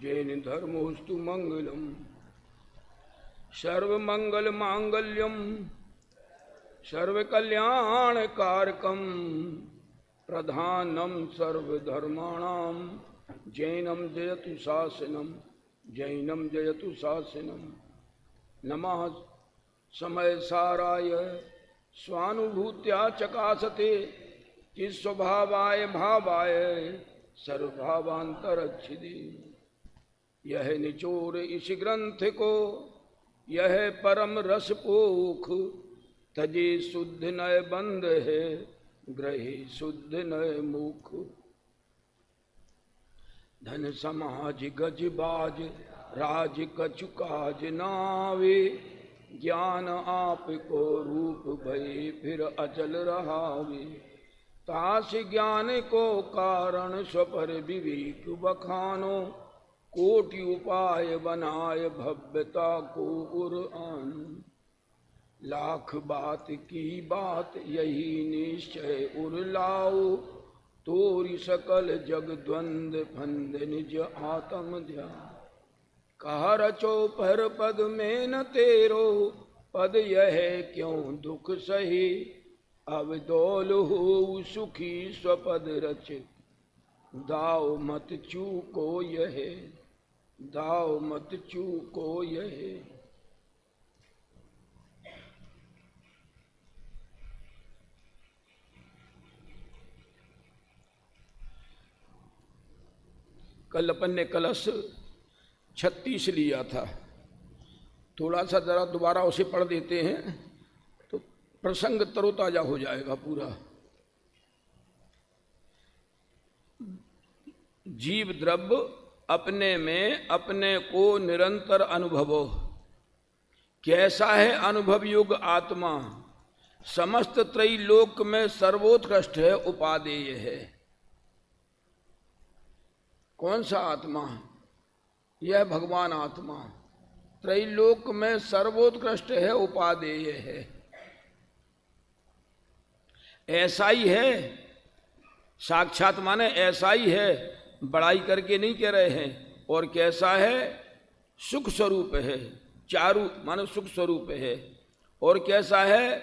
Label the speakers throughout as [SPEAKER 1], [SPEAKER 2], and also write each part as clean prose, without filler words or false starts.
[SPEAKER 1] जैन धर्मोस्तु मंगलम। सर्वमंगल मांगल्यम सर्वकल्याणकारकम प्रधानम सर्वधर्माणाम जैनम जयतु शासनम जैनम जयतु शासनम। नमः समय साराय स्वानुभूत्या चकासते चिस्वभावाय भावाय सर्वभावांतरच्छिदे। यह निचोर इस ग्रंथ को यह परम रस पोख तजे शुद्ध नय बंद है ग्रहे शुद्ध नय मुख। धन समाज गजबाज राज कछु काज नावे ज्ञान आप को रूप भय फिर अचल रहावे। तास ज्ञान को कारण स्वपर विवेक बखानो कोटि उपाय बनाए भव्यता को उर आन। लाख बात की बात यही निश्चय उर लाओ तोरी सकल जग द्वंद फंद निज आत्म ध्यान। कह रचो पर पद में न तेरो पद यह क्यों दुख सही। अब दौल हो सुखी स्वपद रच दाव मत चूको यह दाव मत चूको यह। कल अपन ने कलश 36 लिया था, थोड़ा सा जरा दोबारा उसे पढ़ देते हैं तो प्रसंग तरोताजा हो जाएगा पूरा। जीव द्रव्य अपने में अपने को निरंतर अनुभवो। कैसा है अनुभव युग आत्मा समस्त त्रैलोक में सर्वोत्कृष्ट है उपादेय है। कौन सा आत्मा? यह भगवान आत्मा त्रैलोक में सर्वोत्कृष्ट है उपादेय है। ऐसा ही है, साक्षात माने ऐसा ही है, बड़ाई करके नहीं कह रहे हैं। और कैसा है? सुख स्वरूप है। चारु माने सुख स्वरूप है। और कैसा है?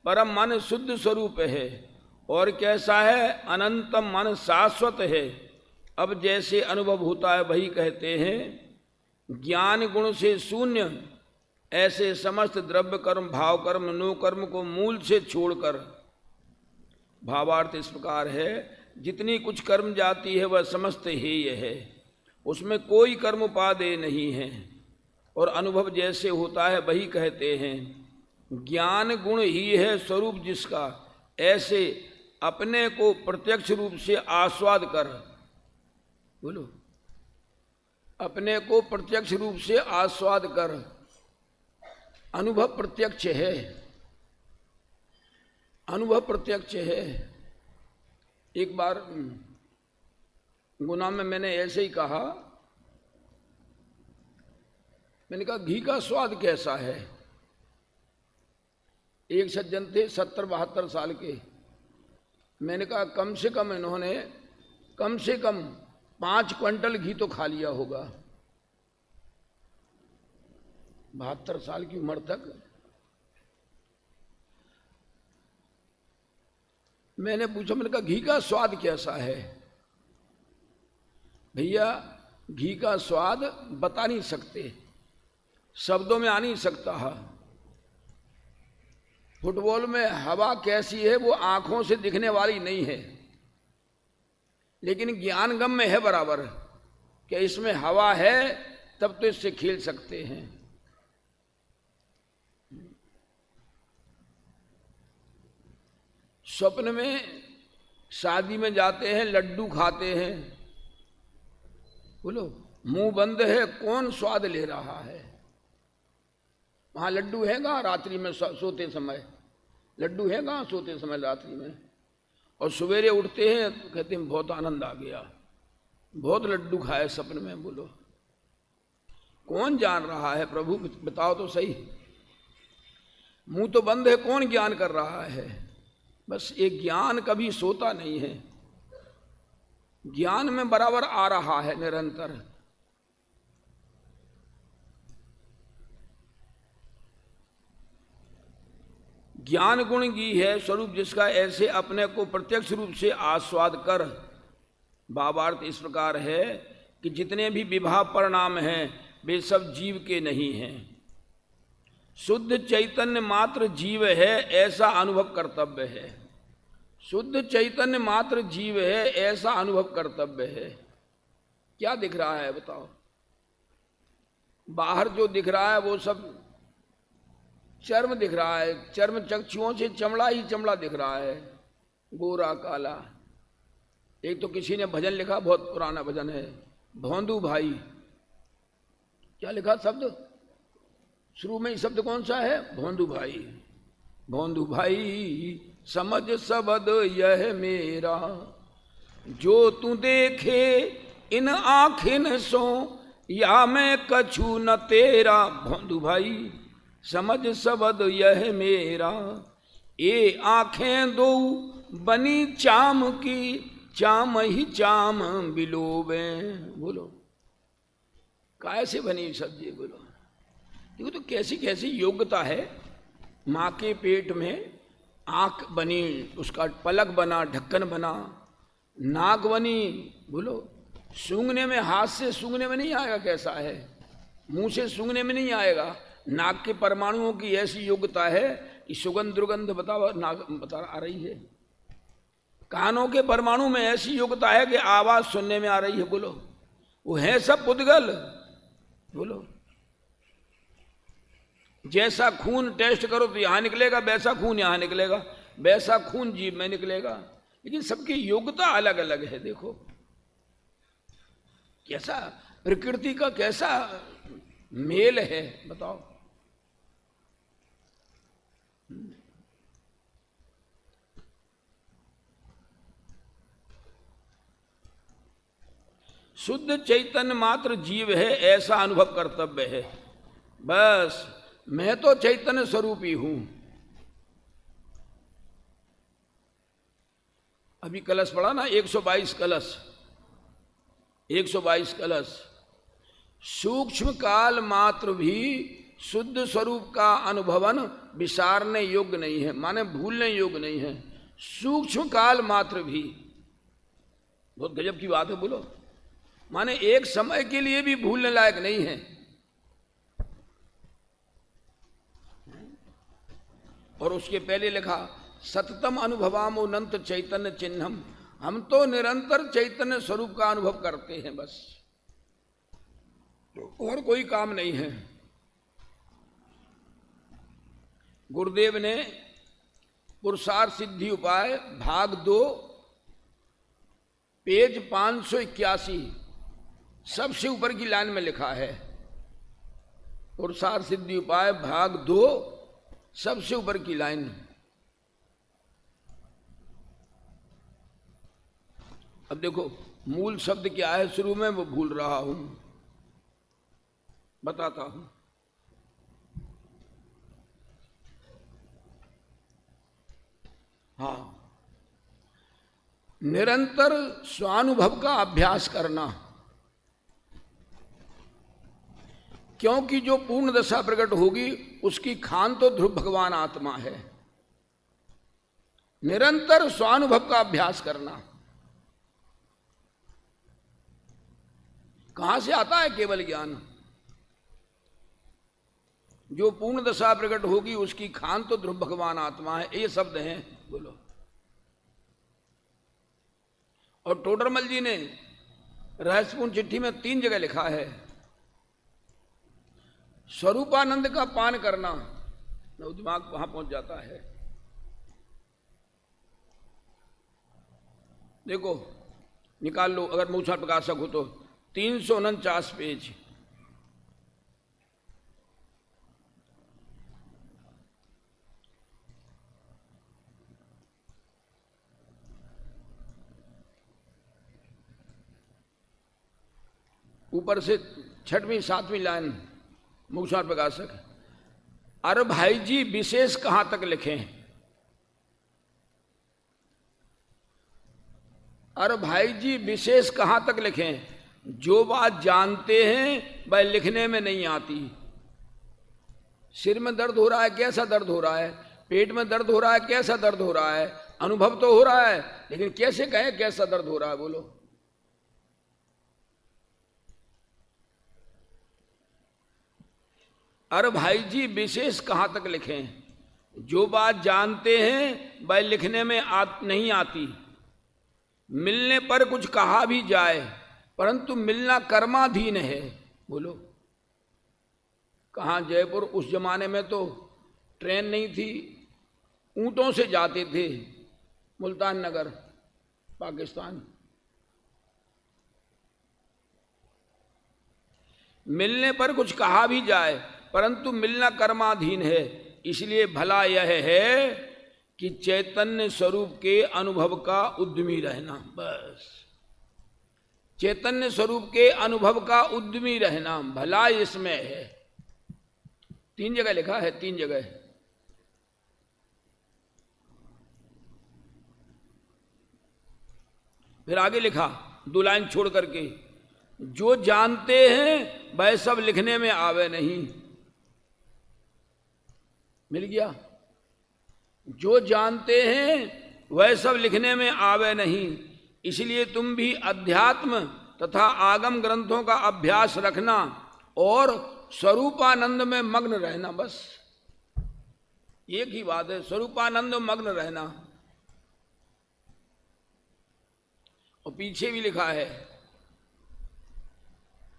[SPEAKER 1] परम माने शुद्ध स्वरूप है। और कैसा है? अनंतम माने शाश्वत है। अब जैसे अनुभव होता है वही कहते हैं ज्ञान गुण से शून्य। ऐसे समस्त द्रव्य कर्म भाव कर्म नो कर्म को मूल से छोड़कर, भावार्थ इस प्रकार है, जितनी कुछ कर्म जाती है वह समस्त हेय है, उसमें कोई कर्म उपादेय नहीं है। और अनुभव जैसे होता है वही कहते हैं ज्ञान गुण ही है स्वरूप जिसका। ऐसे अपने को प्रत्यक्ष रूप से आस्वाद कर, बोलो, अपने को प्रत्यक्ष रूप से आस्वाद कर। अनुभव प्रत्यक्ष है, अनुभव प्रत्यक्ष है। एक बार गुना में मैंने ऐसे ही कहा, मैंने कहा घी का स्वाद कैसा है। एक सज्जन थे 70-72 साल के। मैंने कहा कम से कम इन्होंने कम से कम 5 क्विंटल घी तो खा लिया होगा 72 साल की उम्र तक। मैंने पूछा, मैंने कहा घी का स्वाद कैसा है? भैया घी का स्वाद बता नहीं सकते, शब्दों में आ नहीं सकता है। फुटबॉल में हवा कैसी है वो आंखों से दिखने वाली नहीं है, लेकिन ज्ञान गम में है बराबर कि इसमें हवा है तब तो इससे खेल सकते हैं। स्वप्न में शादी में जाते हैं, लड्डू खाते हैं, बोलो मुंह बंद है, कौन स्वाद ले रहा है? वहां लड्डू हैगा रात्रि में सोते समय, लड्डू हैगा सोते समय रात्रि में। और सवेरे उठते हैं तो कहते हैं बहुत आनंद आ गया, बहुत लड्डू खाए सपने में। बोलो कौन जान रहा है? प्रभु बताओ तो सही। मुंह तो बंद है, कौन ज्ञान कर रहा है? बस ये ज्ञान कभी सोता नहीं है, ज्ञान में बराबर आ रहा है निरंतर। ज्ञान गुण गी है स्वरूप जिसका, ऐसे अपने को प्रत्यक्ष रूप से आस्वाद कर। भावार्थ इस प्रकार है कि जितने भी विभाव परिणाम हैं वे सब जीव के नहीं हैं। शुद्ध चैतन्य मात्र जीव है ऐसा अनुभव कर्तव्य है। शुद्ध चैतन्य मात्र जीव है ऐसा अनुभव कर्तव्य है। क्या दिख रहा है बताओ? बाहर जो दिख रहा है वो सब चर्म दिख रहा है, चर्म चक्षुओं से चमड़ा ही चमड़ा दिख रहा है, गोरा काला। एक तो किसी ने भजन लिखा, बहुत पुराना भजन है, भोंदू भाई। क्या लिखा शब्द? शुरू में ही शब्द कौन सा है? भोंदू भाई। भोंदू भाई समझ सबद यह मेरा, जो तू देखे इन आँखिन सो, या मैं कछु न तेरा। भोंदू भाई समझ सबद यह मेरा, ये आँखें दो बनी चाम की, चाम ही चाम बिलोबे। बोलो कैसे बनी सब्जी? बोलो देखो तो कैसी कैसी योग्यता है। माँ के पेट में आँख बनी, उसका पलक बना, ढक्कन बना, नाक बनी। बोलो सूंघने में, हाथ से सूंघने में नहीं आएगा कैसा है, मुंह से सूंघने में नहीं आएगा। नाक के परमाणुओं की ऐसी योग्यता है कि सुगंध दुर्गंध बता आ रही है। कानों के परमाणु में ऐसी योग्यता है कि आवाज सुनने में आ रही है। बोलो वो है सब पुद्गल। बोलो जैसा खून टेस्ट करो तो यहां निकलेगा, वैसा खून यहां निकलेगा, वैसा खून जीभ में निकलेगा, लेकिन सबकी योग्यता अलग अलग है। देखो कैसा प्रकृति का कैसा मेल है बताओ। शुद्ध चैतन्य मात्र जीव है ऐसा अनुभव कर्तव्य है। बस मैं तो चैतन्य स्वरूप ही हूं। अभी कलश पड़ा ना, 122 कलश, 122 कलश। सूक्ष्म काल मात्र भी शुद्ध स्वरूप का अनुभवन विसारने योग्य नहीं है, माने भूलने योग्य नहीं है। सूक्ष्म काल मात्र भी, बहुत गजब की बात है। बोलो माने एक समय के लिए भी भूलने लायक नहीं है। और उसके पहले लिखा सततम अनुभवाम अनंत चैतन्य चिन्हम, हम तो निरंतर चैतन्य स्वरूप का अनुभव करते हैं बस, और कोई काम नहीं है। गुरुदेव ने पुरुषार्थ सिद्धि उपाय भाग 2 पेज 581 सबसे ऊपर की लाइन में लिखा है। पुरुषार्थ सिद्धि उपाय भाग 2 सबसे ऊपर की लाइन। अब देखो मूल शब्द क्या है, शुरू में वो भूल रहा हूं, बताता हूं। हाँ, निरंतर स्वानुभव का अभ्यास करना, क्योंकि जो पूर्ण दशा प्रकट होगी उसकी खान तो ध्रुव भगवान आत्मा है। निरंतर स्वानुभव का अभ्यास करना। कहां से आता है केवल ज्ञान? जो पूर्ण दशा प्रकट होगी उसकी खान तो ध्रुव भगवान आत्मा है, ये शब्द हैं। बोलो। और टोडरमल जी ने रहस्यपूर्ण चिट्ठी में 3 जगह लिखा है स्वरूपानंद का पान करना, तो दिमाग वहां पहुंच जाता है। देखो निकाल लो अगर मूसा प्रकाशक हो तो 349 पेज। ऊपर से 6वीं 7वीं लाइन मुक्तसर प्रकाशक। अरे भाई जी विशेष कहां तक लिखें? अरे भाई जी विशेष कहां तक लिखें? जो बात जानते हैं वह लिखने में नहीं आती। सिर में दर्द हो रहा है, कैसा दर्द हो रहा है? पेट में दर्द हो रहा है, कैसा दर्द हो रहा है? अनुभव तो हो रहा है, लेकिन कैसे कहें कैसा दर्द हो रहा है? बोलो। अरे भाई जी, विशेष कहां तक लिखें? जो बात जानते हैं वह लिखने में नहीं आती। मिलने पर कुछ कहा भी जाए, परंतु मिलना कर्माधीन है। बोलो। कहाँ जयपुर उस जमाने में तो ट्रेन नहीं थी, ऊंटों से जाते थे मुल्तान नगर पाकिस्तान। मिलने पर कुछ कहा भी जाए, परंतु मिलना कर्माधीन है। इसलिए भला यह है कि चैतन्य स्वरूप के अनुभव का उद्यमी रहना। बस चैतन्य स्वरूप के अनुभव का उद्यमी रहना भला इसमें है। 3 जगह लिखा है, 3 जगह। फिर आगे लिखा 2 लाइन छोड़ करके, जो जानते हैं वह सब लिखने में आवे नहीं। मिल गया? जो जानते हैं वह सब लिखने में आवे नहीं। इसलिए तुम भी अध्यात्म तथा आगम ग्रंथों का अभ्यास रखना और स्वरूपानंद में मग्न रहना। बस एक ही बात है, स्वरूपानंद में मग्न रहना। और पीछे भी लिखा है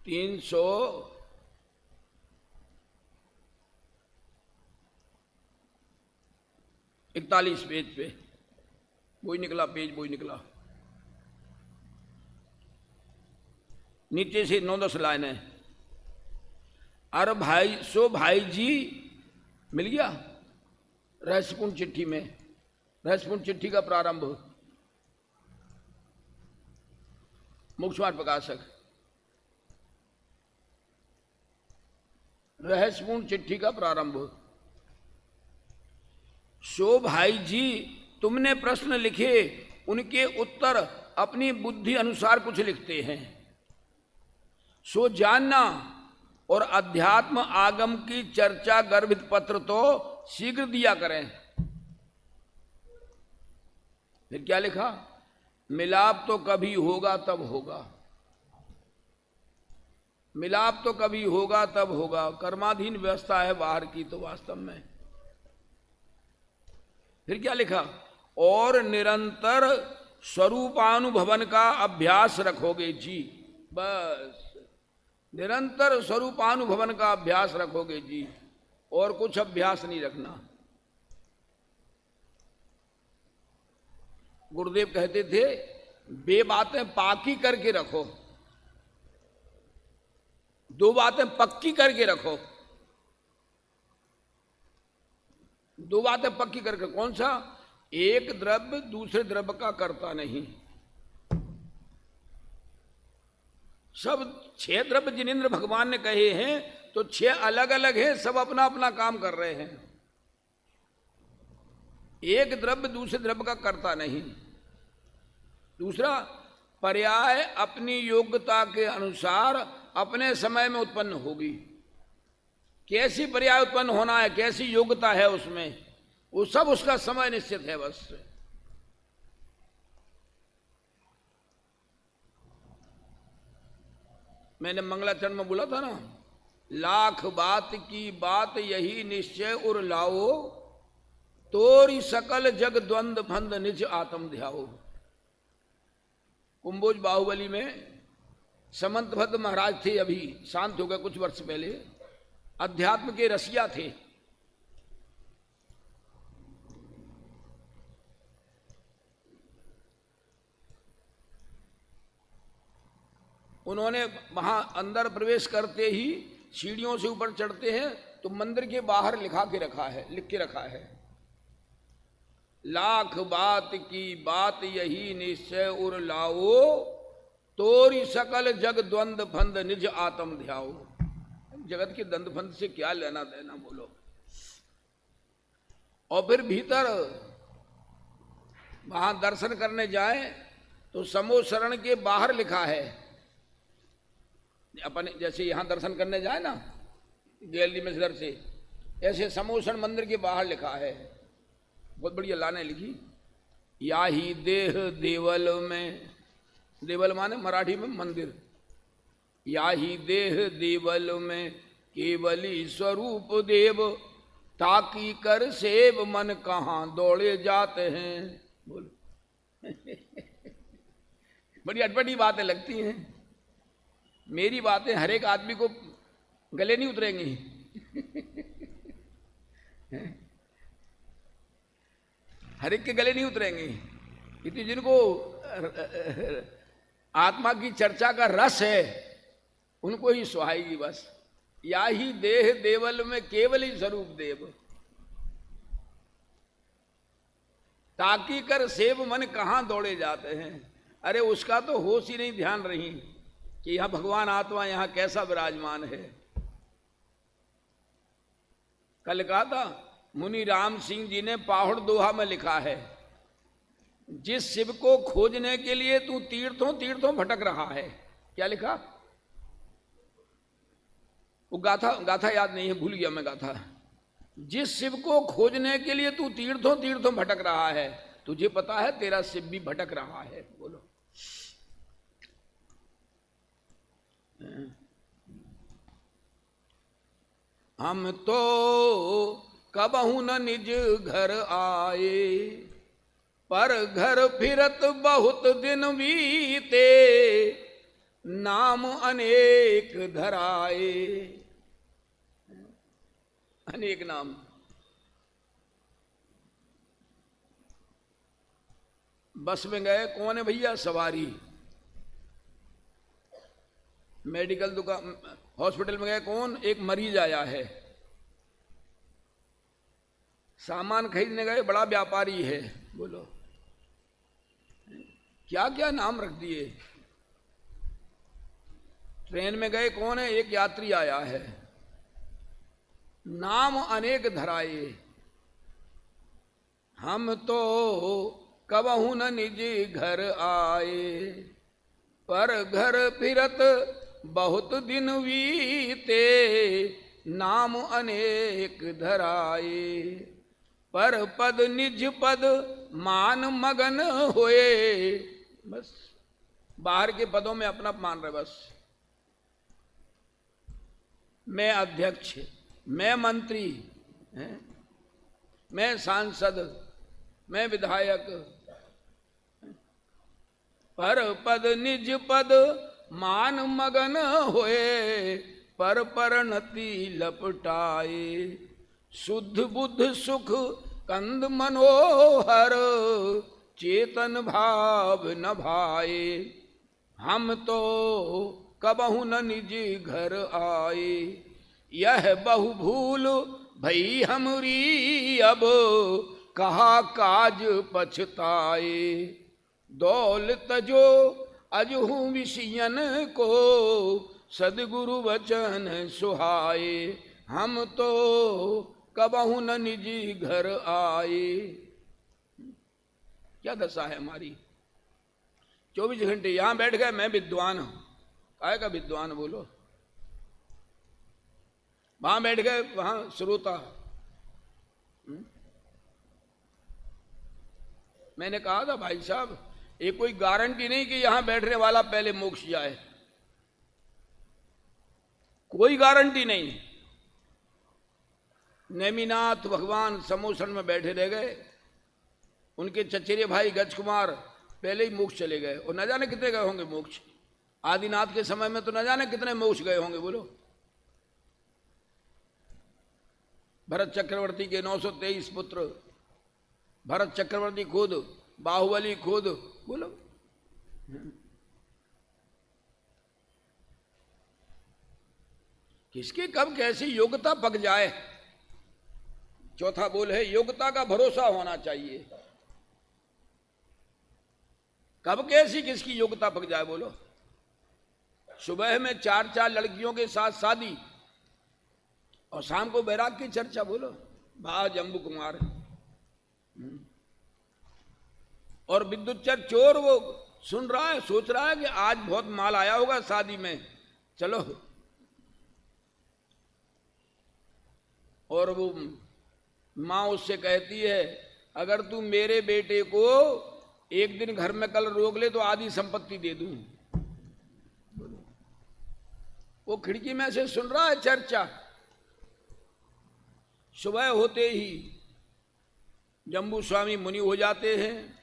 [SPEAKER 1] 341 पेज पे, वही निकला पेज, वही निकला। नीचे से 9-10 लाइन है। अरे भाई भाई जी, मिल गया? रहस्यपूर्ण चिट्ठी में, रहस्यपूर्ण चिट्ठी का प्रारंभ, मोक्षमार्ग प्रकाशक, रहस्यपूर्ण चिट्ठी का प्रारंभ। भाई जी, तुमने प्रश्न लिखे, उनके उत्तर अपनी बुद्धि अनुसार कुछ लिखते हैं। जानना और अध्यात्म आगम की चर्चा गर्भित पत्र तो शीघ्र दिया करें। फिर क्या लिखा? मिलाप तो कभी होगा तब होगा, मिलाप तो कभी होगा तब होगा। कर्माधीन व्यवस्था है बाहर की तो वास्तव में। फिर क्या लिखा? और निरंतर स्वरूपानुभवन का अभ्यास रखोगे जी। बस निरंतर स्वरूपानुभवन का अभ्यास रखोगे जी, और कुछ अभ्यास नहीं रखना। गुरुदेव कहते थे, बे बातें पाकी करके रखो, 2 बातें पक्की करके रखो। 2 बातें पक्की करके, कौन सा? एक द्रव्य दूसरे द्रव्य का करता नहीं। सब 6 द्रव्य जिनेंद्र भगवान ने कहे हैं, तो 6 अलग अलग हैं, सब अपना अपना काम कर रहे हैं। एक द्रव्य दूसरे द्रव्य का करता नहीं। दूसरा, पर्याय अपनी योग्यता के अनुसार अपने समय में उत्पन्न होगी। कैसी पर्याय उत्पन्न होना है, कैसी योग्यता है उसमें, वो सब उसका समय निश्चित है। बस मैंने मंगलाचरण में बोला था ना, लाख बात की बात यही निश्चय उर लाओ, तोरी सकल जग द्वंद फंद निज आत्म ध्याओ। कुंभोज बाहुबली में समंत भद्र महाराज थे, अभी शांत हो गए कुछ वर्ष पहले, अध्यात्म के रसिया थे। उन्होंने वहां अंदर प्रवेश करते ही सीढ़ियों से ऊपर चढ़ते हैं तो मंदिर के बाहर लिख के रखा है, लाख बात की बात यही निश्चय उर लाओ, तोरी सकल जग द्वंद फंद निज आत्म ध्याओ। जगत के द्वंद फंद से क्या लेना देना, बोलो। और फिर भीतर वहां दर्शन करने जाए तो समोशरण के बाहर लिखा है, अपन जैसे यहां दर्शन करने जाए ना गैलरी में इधर से, ऐसे समोशरण मंदिर के बाहर लिखा है, बहुत बढ़िया लाने लिखी। या ही देह देवल में, देवल माने मराठी में मंदिर, या ही देह देवल में केवली स्वरूप देव, ताकी कर सेब मन कहाँ दौड़े जाते हैं। बोलो बड़ी अटपटी बातें लगती हैं। मेरी बातें हर एक आदमी को गले नहीं उतरेंगी। हर एक के गले नहीं उतरेंगी, इतनी जिनको आत्मा की चर्चा का रस है उनको ही सुहाएगी बस। या ही देह देवल में केवल ही स्वरूप देव, ताकी कर सेब मन कहाँ दौड़े जाते हैं। अरे उसका तो होश ही नहीं ध्यान रही कि यहां भगवान आत्मा यहां कैसा विराजमान है। कल कहा था मुनि राम सिंह जी ने पाहुड़ दोहा में लिखा है, जिस शिव को खोजने के लिए तू तीर्थों तीर्थों भटक रहा है। क्या लिखा? वो गाथा याद नहीं है, भूल गया मैं गाथा। जिस शिव को खोजने के लिए तू तीर्थों तीर्थों भटक रहा है, तुझे पता है तेरा शिव भी भटक रहा है। बोलो हम तो कबहू न निज घर आए, पर घर फिरत बहुत दिन बीते, नाम अनेक धराए। अनेक नाम। बस में गए, कौन है भैया? सवारी। मेडिकल दुकान हॉस्पिटल में गए, कौन? एक मरीज आया है। सामान खरीदने गए, बड़ा व्यापारी है। बोलो क्या क्या नाम रख दिए। ट्रेन में गए, कौन है? एक यात्री आया है। नाम अनेक धराए, हम तो कबहू न निज घर आए, पर घर फिरत बहुत दिन बीते, नाम अनेक धराए, पर पद निज पद मान मगन होए। बस बाहर के पदों में अपना मान रहे। बस मैं अध्यक्ष, मैं मंत्री, मैं सांसद, मैं विधायक, पर पद निज पद मान मगन होए, पर परिणति लपटाए, शुद्ध बुद्ध सुख कंद मनोहर, चेतन भाव न भाए, हम तो कबहू न निज घर आए, यह बहु भूल भई हमरी, अब कहा काज पछताए, दौलत जो अजहू विषयन को, सदगुरु वचन सुहाए, हम तो कबहू न निजी घर आए। क्या दशा है हमारी। 24 घंटे यहां बैठ गए, मैं विद्वान हूं। काय का विद्वान? बोलो। वहां बैठ गए, वहां श्रोता। मैंने कहा था भाई साहब, ये कोई गारंटी नहीं कि यहां बैठने वाला पहले मोक्ष जाए, कोई गारंटी नहीं। नेमिनाथ भगवान समोसन में बैठे रह गए, उनके चचेरे भाई गज कुमार पहले ही मोक्ष चले गए, और न जाने कितने गए होंगे मोक्ष। आदिनाथ के समय में तो न जाने कितने मोक्ष गए होंगे। बोलो। भरत चक्रवर्ती के 923 पुत्र, भरत चक्रवर्ती खुद, बाहुबली खुद। बोलो। किसकी कब कैसी योग्यता पक जाए। चौथा बोल है योग्यता का भरोसा होना चाहिए। कब कैसी किसकी योग्यता पक जाए। बोलो। सुबह में 4 लड़कियों के साथ शादी, और शाम को बैराग की चर्चा। बोलो। भा जम्बू कुमार और विद्युतचर चोर, वो सुन रहा है, सोच रहा है कि आज बहुत माल आया होगा शादी में, चलो। और वो माँ उससे कहती है अगर तू मेरे बेटे को एक दिन घर में कल रोक ले तो आधी संपत्ति दे दूं। वो खिड़की में से सुन रहा है चर्चा। सुबह होते ही जम्बू स्वामी मुनि हो जाते हैं,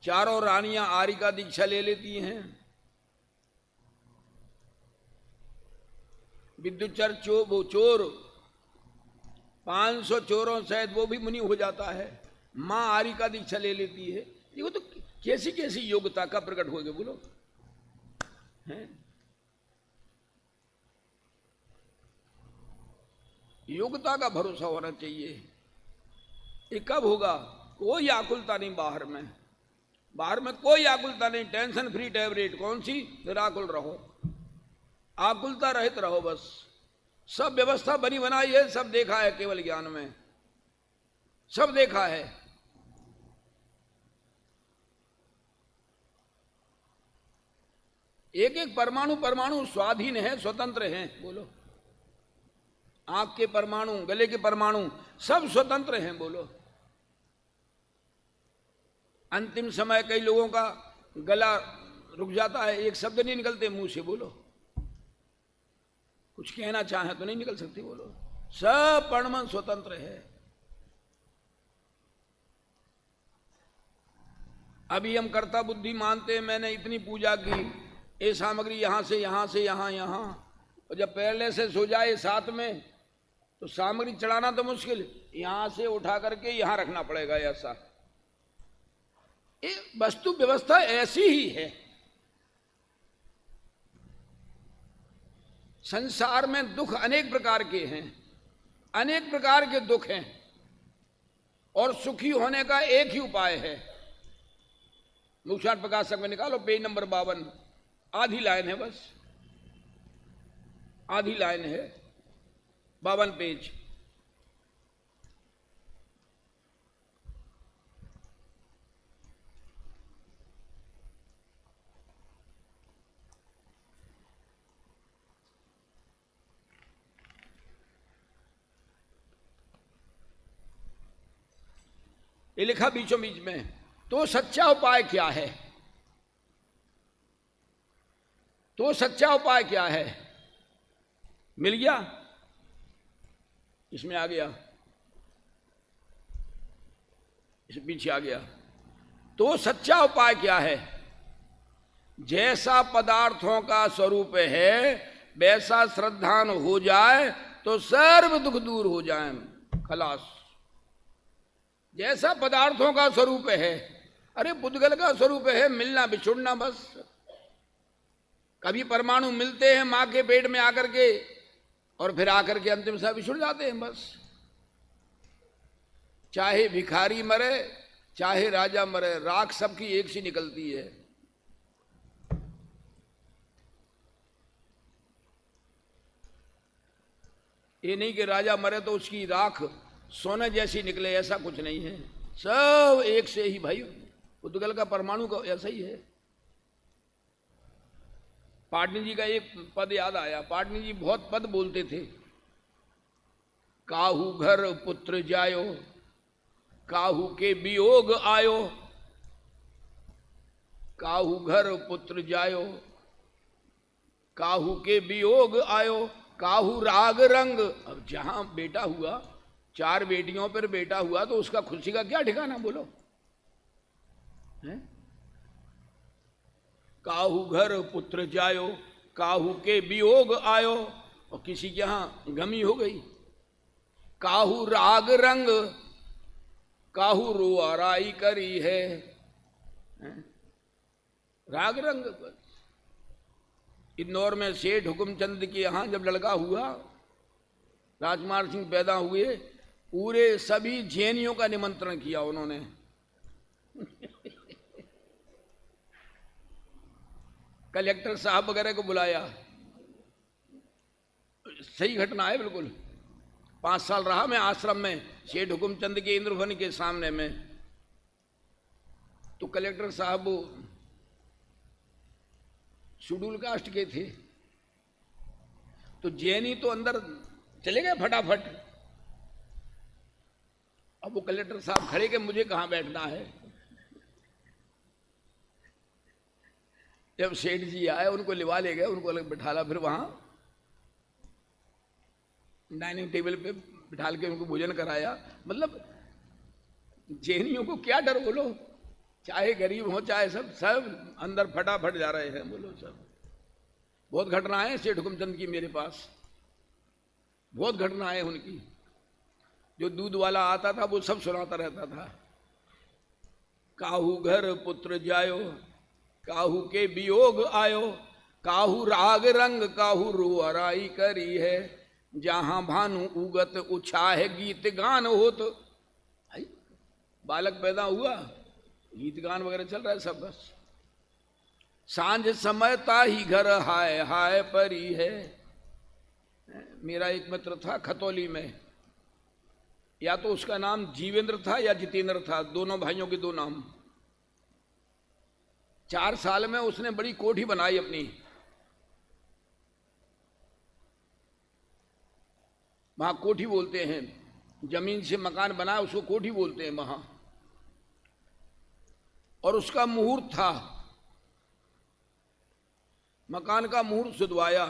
[SPEAKER 1] चारों रानियां आर्य का दीक्षा ले लेती हैं। विद्युचर चोर 500 चोरों सहित वो भी मुनि हो जाता है। मां आर्य का दीक्षा ले लेती है। देखो तो कैसी कैसी योग्यता का प्रकट हो गया, बोलो है? योग्यता का भरोसा होना चाहिए। ये कब होगा? कोई आकुलता नहीं बाहर में, बाहर में कोई आकुलता नहीं। टेंशन फ्री टैबलेट कौन सी? निराकुल रहो, आकुलता रहित रहो बस। सब व्यवस्था बनी बनाई है, सब देखा है केवल ज्ञान में, सब देखा है। एक एक परमाणु परमाणु स्वाधीन है, स्वतंत्र है। बोलो, आंख के परमाणु, गले के परमाणु सब स्वतंत्र हैं। बोलो, अंतिम समय कई लोगों का गला रुक जाता है, एक शब्द नहीं निकलते मुंह से। बोलो, कुछ कहना चाहे तो नहीं निकल सकती। बोलो, सब परमाणु स्वतंत्र है। अभी हम कर्ता बुद्धि मानते हैं, मैंने इतनी पूजा की, ये सामग्री यहां से यहां से यहां यहां, और जब पहले से सो जाए साथ में तो सामग्री चढ़ाना तो मुश्किल, यहां से उठा करके यहां रखना पड़ेगा। ऐसा ये वस्तु व्यवस्था ऐसी ही है। संसार में दुख अनेक प्रकार के हैं, अनेक प्रकार के दुख हैं, और सुखी होने का एक ही उपाय है। मुक्शाट प्रकाशक में निकालो पेज नंबर 52, आधी लाइन है बस, आधी लाइन है, 52 पेज। ये लिखा बीचों बीच में, तो सच्चा उपाय क्या है? तो सच्चा उपाय क्या है? मिल गया, इसमें आ गया, इस पीछे आ गया। तो सच्चा उपाय क्या है? जैसा पदार्थों का स्वरूप है वैसा श्रद्धान हो जाए तो सर्व दुख दूर हो जाए, खलास। जैसा पदार्थों का स्वरूप है, अरे पुद्गल का स्वरूप है मिलना बिछुड़ना बस। कभी परमाणु मिलते हैं मां के पेट में आकर के, और फिर आकर के अंतिम सा बिछुड़ जाते हैं बस। चाहे भिखारी मरे चाहे राजा मरे, राख सबकी एक सी निकलती है। ये नहीं कि राजा मरे तो उसकी राख सोने जैसी निकले, ऐसा कुछ नहीं है। सब एक से ही भाई, पुद्गल का परमाणु का ऐसा ही है। पाटनी जी का एक पद याद आया। पाटनी जी बहुत पद बोलते थे। काहू घर पुत्र जायो, काहू के वियोग आयो, काहू घर पुत्र जायो, काहू के वियोग आयो, काहू राग रंग। अब जहां बेटा हुआ, 4 बेटियों पर बेटा हुआ, तो उसका खुशी का क्या ठिकाना? बोलो है? काहू घर पुत्र जायो, काहू के वियोग आयो, और किसी के यहां गमी हो गई। काहू राग रंग, काहू रुआराई करी है। राग रंग। इंदौर में सेठ हुकुमचंद के यहां जब लड़का हुआ, राजकुमार सिंह पैदा हुए, पूरे सभी जैनियों का निमंत्रण किया उन्होंने। कलेक्टर साहब वगैरह को बुलाया। सही घटना है बिल्कुल। 5 साल रहा मैं आश्रम में, सेठ हुकुमचंद के इंद्रभवन के सामने में। तो कलेक्टर साहब शेड्यूल कास्ट के थे, तो जैनी तो अंदर चले गए फटाफट। अब वो कलेक्टर साहब खड़े के मुझे कहाँ बैठना है। जब सेठ जी आए उनको लिवा ले गए, उनको अलग बिठाला, फिर वहां डाइनिंग टेबल पे बिठा के उनको भोजन कराया। मतलब जैनियों को क्या डर, बोलो, चाहे गरीब हो चाहे सब अंदर फटाफट जा रहे हैं, बोलो सब। बहुत घटनाएं सेठ हुकुमचंद की मेरे पास, बहुत घटनाएं उनकी। जो दूध वाला आता था वो सब सुनाता रहता था। काहू घर पुत्र जायो, काहू के वियोग आयो, काहू राग रंग काहू रुअराई करी है, जहां भानु उगत उछाह गीत गान हो। तो बालक पैदा हुआ, गीत गान वगैरह चल रहा है सब। बस सांझ समयता ही घर हाय हाय परी है। मेरा एक मित्र था खतौली में, या तो उसका नाम जीवेंद्र था या जितेंद्र था, दोनों भाइयों के दो नाम। 4 साल में उसने बड़ी कोठी बनाई अपनी। वहां कोठी बोलते हैं, जमीन से मकान बनाया उसको कोठी बोलते हैं वहां। और उसका मुहूर्त था, मकान का मुहूर्त सुधवाया,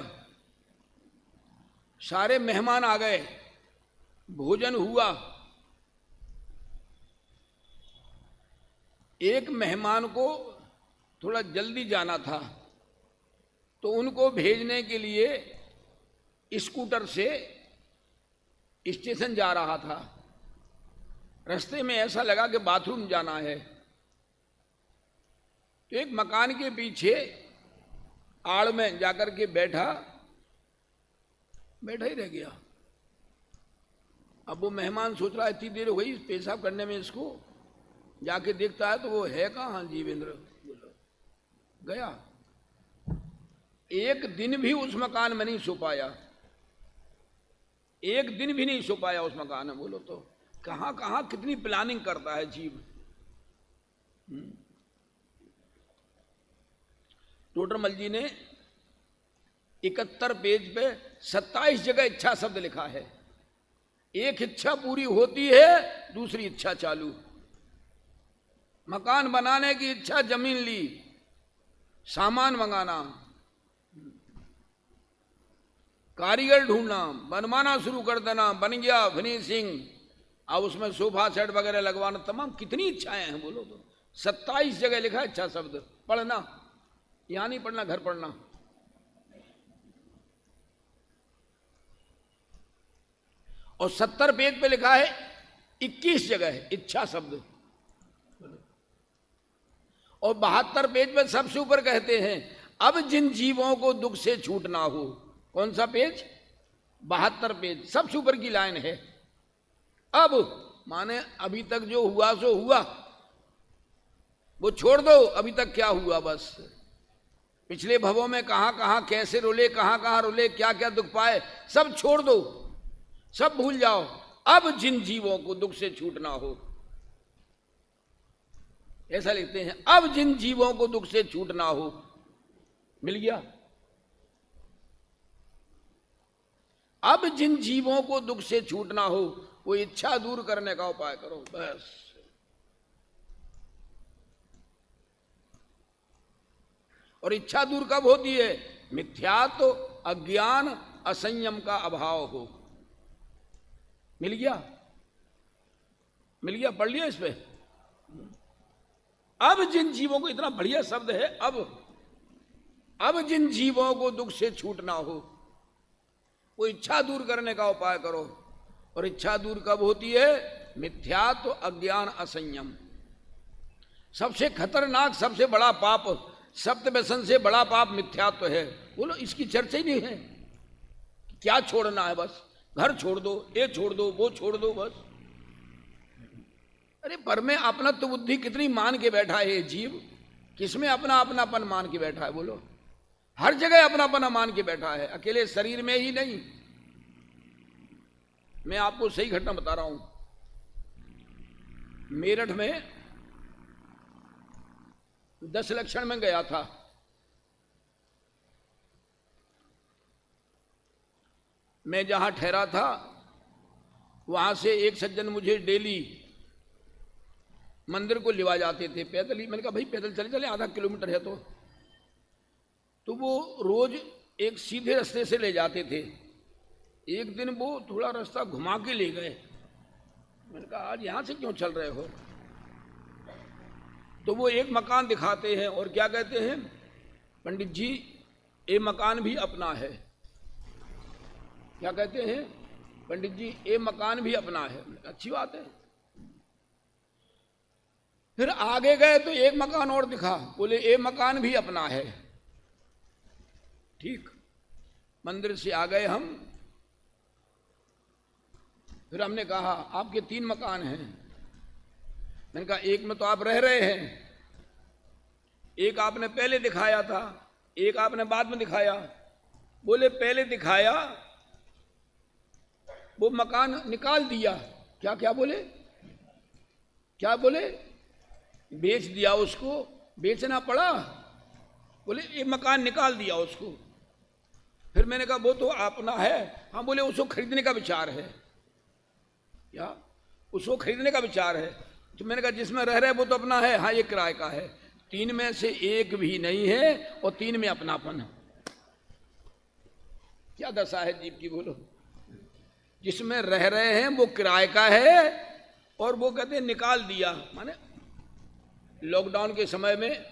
[SPEAKER 1] सारे मेहमान आ गए, भोजन हुआ। एक मेहमान को थोड़ा जल्दी जाना था, तो उनको भेजने के लिए स्कूटर से स्टेशन जा रहा था। रास्ते में ऐसा लगा कि बाथरूम जाना है, तो एक मकान के पीछे आड़ में जाकर के बैठा ही रह गया। अब वो मेहमान सोच रहा है इतनी देर हो गई पेशाब करने में इसको, जाके देखता है तो वो है कहाँ, जीवेंद्र गया। एक दिन भी उस मकान में नहीं सो पाया, एक दिन भी नहीं सो पाया उस मकान में। बोलो तो कहाँ कहाँ कितनी प्लानिंग करता है जीव। टोडरमल जी ने 71 पेज पे 27 जगह इच्छा शब्द लिखा है। एक इच्छा पूरी होती है, दूसरी इच्छा चालू। मकान बनाने की इच्छा, जमीन ली, सामान मंगाना, कारीगर ढूंढना, बनवाना शुरू कर देना, बन गया फिनिशिंग, अब उसमें सोफा सेट वगैरह लगवाना, तमाम कितनी इच्छाएं हैं। बोलो तो 27 जगह लिखा है इच्छा शब्द। पढ़ना, यहां नहीं पढ़ना, घर पढ़ना। और 70 पेज पे लिखा है 21 जगह है इच्छा शब्द। और 72 पेज पे सबसे ऊपर कहते हैं अब जिन जीवों को दुख से छूट ना हो। कौन सा पेज? 72 पेज, सबसे ऊपर की लाइन है। अब माने अभी तक जो हुआ सो हुआ, वो छोड़ दो, अभी तक क्या हुआ बस। पिछले भवों में कहां कहां कैसे रोले, कहां कहां रोले, क्या क्या दुख पाए, सब छोड़ दो, सब भूल जाओ। अब जिन जीवों को दुख से छूट ना हो, ऐसा लिखते हैं। अब जिन जीवों को दुख से छूट ना हो, मिल गया। अब जिन जीवों को दुख से छूट ना हो, वो इच्छा दूर करने का उपाय करो बस। और इच्छा दूर कब होती है? मिथ्यात्व, अज्ञान, असंयम का अभाव हो। मिल गया, मिल गया, पढ़ लिया इस पे। अब जिन जीवों को, इतना बढ़िया शब्द है, अब जिन जीवों को दुख से छूट ना हो, वो इच्छा दूर करने का उपाय करो। और इच्छा दूर कब होती है? मिथ्यात्व, अज्ञान, असंयम। सबसे खतरनाक, सबसे बड़ा पाप, सप्त व्यसन से बड़ा पाप मिथ्यात्व है। बोलो, इसकी चर्चा ही नहीं है। क्या छोड़ना है? बस घर छोड़ दो, ये छोड़ दो, वो छोड़ दो, बस। अरे पर में अपना तो बुद्धि कितनी मान के बैठा है ये जीव, किसमें अपना अपनापन मान के बैठा है? बोलो, हर जगह अपनापन मान के बैठा है, अकेले शरीर में ही नहीं। मैं आपको सही घटना बता रहा हूं। मेरठ में 10 लक्षण में गया था। मैं जहां ठहरा था वहां से एक सज्जन मुझे डेली मंदिर को लिवा जाते थे पैदल ही। मैंने कहा भाई पैदल चले चले, आधा किलोमीटर है तो वो रोज एक सीधे रास्ते से ले जाते थे। एक दिन वो थोड़ा रास्ता घुमा के ले गए। मैंने कहा आज यहाँ से क्यों चल रहे हो? तो वो एक मकान दिखाते हैं और क्या कहते हैं, पंडित जी ये मकान भी अपना है। क्या कहते हैं पंडित जी, ये मकान भी अपना है। अच्छी बात है। फिर आगे गए तो एक मकान और दिखा, बोले ये मकान भी अपना है। ठीक, मंदिर से आ गए हम। फिर हमने कहा आपके 3 मकान हैं। मैंने कहा एक में तो आप रह रहे हैं, एक आपने पहले दिखाया था, एक आपने बाद में दिखाया। बोले पहले दिखाया वो मकान निकाल दिया। क्या क्या बोले, क्या बोले? बेच दिया उसको, बेचना पड़ा। बोले ये मकान निकाल दिया उसको। फिर मैंने कहा वो तो अपना है। हाँ, बोले उसको खरीदने का विचार है। क्या? उसको खरीदने का विचार है। तो मैंने कहा जिसमें रह रहे वो तो अपना है। हाँ, ये किराए का है। 3 में से एक भी नहीं है और 3 में अपनापन है। क्या दशा है जीव की बोलो? जिसमें रह रहे हैं वो किराए का है और वो कहते हैं निकाल दिया। माने लॉकडाउन के समय में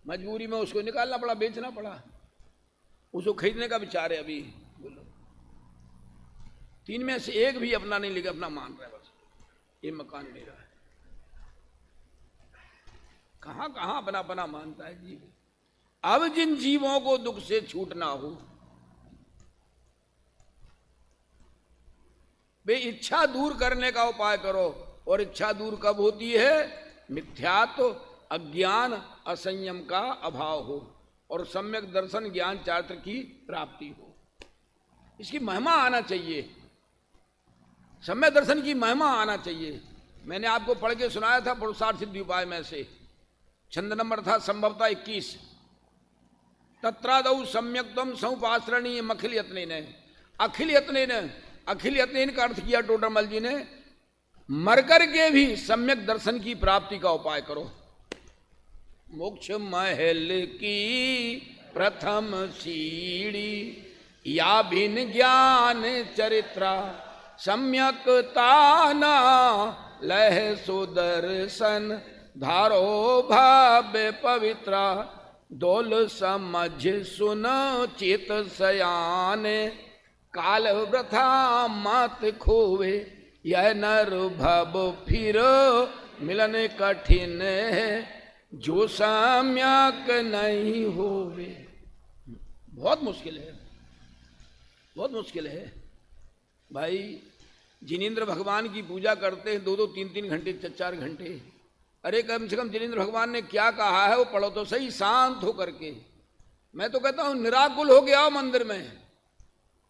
[SPEAKER 1] मजबूरी में उसको निकालना पड़ा, बेचना पड़ा। उसको खरीदने का विचार है अभी। बोलो 3 में से एक भी अपना नहीं, लेकिन अपना मान रहा है बस, ये मकान मेरा है। कहां कहां अपना अपना मानता है जीव। अब जिन जीवों को दुख से छूटना हो वे इच्छा दूर करने का उपाय करो। और इच्छा दूर कब होती है? मिथ्यात्व, अज्ञान, असंयम का अभाव हो और सम्यक दर्शन ज्ञान चारित्र की प्राप्ति हो। इसकी महिमा आना चाहिए, सम्यक दर्शन की महिमा आना चाहिए। मैंने आपको पढ़ के सुनाया था पुरुषार्थ सिद्धि उपाय में से, छंद नंबर था संभवतः 21। तत्रादौ सम्यक्तम समुपाश्रणीय अखिल यत्नेन। अखिल यत्नेन, अखिल यत्नेन का अर्थ किया टोडरमल जी ने, मर करके भी सम्यक दर्शन की प्राप्ति का उपाय करो। मोक्ष महल की प्रथम सीढ़ी या बिन ज्ञान चरित्रा, सम्यक ताना लह सुदर्शन धारो भाव्य पवित्रा। दोल समझ सुन चित सयान, काल वृथा मत खोवे। यह नर भव फिर मिलन कठिन है, जो सम्यक नहीं होवे। बहुत मुश्किल है, बहुत मुश्किल है भाई। जिनेंद्र भगवान की पूजा करते हैं 2-2, 3-3 घंटे, 4-4 घंटे। अरे कम से कम जिनेंद्र भगवान ने क्या कहा है वो पढ़ो तो सही, शांत होकर के। मैं तो कहता हूं निराकुल हो गया मंदिर में,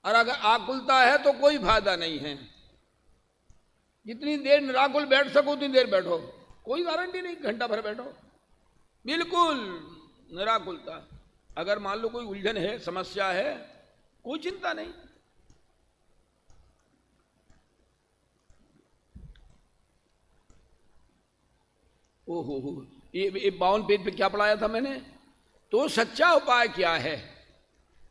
[SPEAKER 1] और अगर आकुलता है तो कोई फायदा नहीं है। जितनी देर निराकुल बैठ सको उतनी देर बैठो, कोई गारंटी नहीं घंटा भर बैठो। बिल्कुल निराकुलता। अगर मान लो कोई उलझन है, समस्या है, कोई चिंता नहीं। ओहो, ये 52 पेज पे क्या पढ़ाया था मैंने? तो सच्चा उपाय क्या है?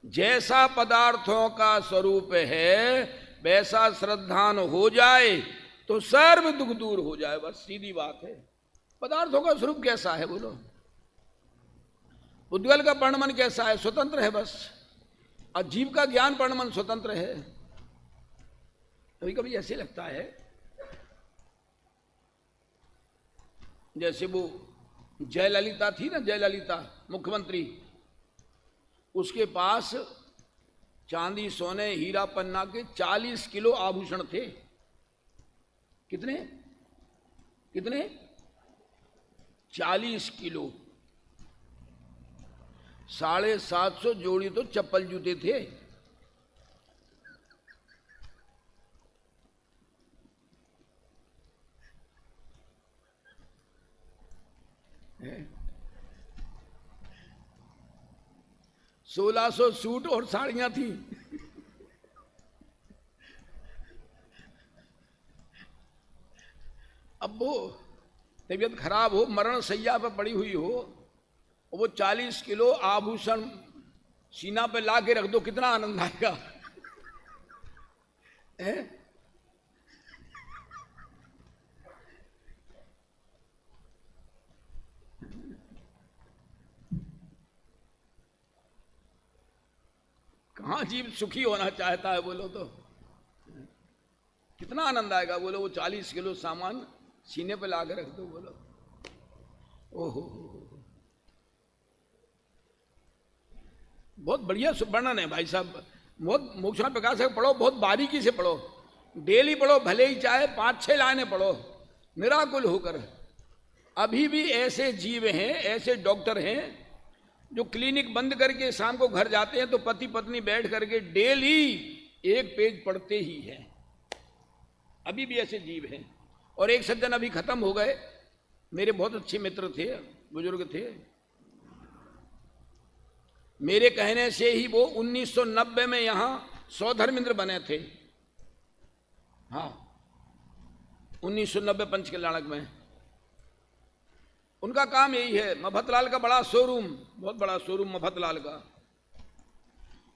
[SPEAKER 1] जैसा पदार्थों का स्वरूप है वैसा श्रद्धान हो जाए तो सर्व दुख दूर हो जाए। बस सीधी बात है। पदार्थों का स्वरूप कैसा है बोलो? उद्गल का पर्णमन कैसा है? स्वतंत्र है बस। और जीव का ज्ञान पर्णमन स्वतंत्र है। कभी कभी ऐसे लगता है जैसे वो जयललिता थी ना, जयललिता मुख्यमंत्री, उसके पास चांदी, सोने, हीरा, पन्ना के 40 किलो आभूषण थे। कितने कितने? 40 किलो। 750 जोड़ी तो चप्पल जूते थे। है 1600 सूट और साड़ियां थी। अब वो तबीयत खराब हो, मरण सैया पर पड़ी हुई हो, वो 40 किलो आभूषण सीना पे ला के रख दो, कितना आनंद आएगा। कहाँ जीव सुखी होना चाहता है बोलो तो, कितना आनंद आएगा बोलो। वो 40 किलो सामान सीने पे ला के रख दो बोलो। ओहो, बहुत बढ़िया वर्णन है भाई साहब। बहुत मोक्षण प्रकाश से पढ़ो, बहुत बारीकी से पढ़ो, डेली पढ़ो, भले ही चाहे 5-6 लाइनें पढ़ो निराकुल होकर। अभी भी ऐसे जीव हैं, ऐसे डॉक्टर हैं जो क्लिनिक बंद करके शाम को घर जाते हैं तो पति पत्नी बैठ करके डेली एक पेज पढ़ते ही हैं। अभी भी ऐसे जीव हैं। और एक सज्जन अभी खत्म हो गए, मेरे बहुत अच्छे मित्र थे, बुजुर्ग थे। मेरे कहने से ही वो 1990 में यहां सौधर्मेंद्र बने थे। हाँ, 1990 पंचकल्याणक में। उनका काम यही है, मफतलाल का बड़ा शोरूम, बहुत बड़ा शोरूम मफतलाल का।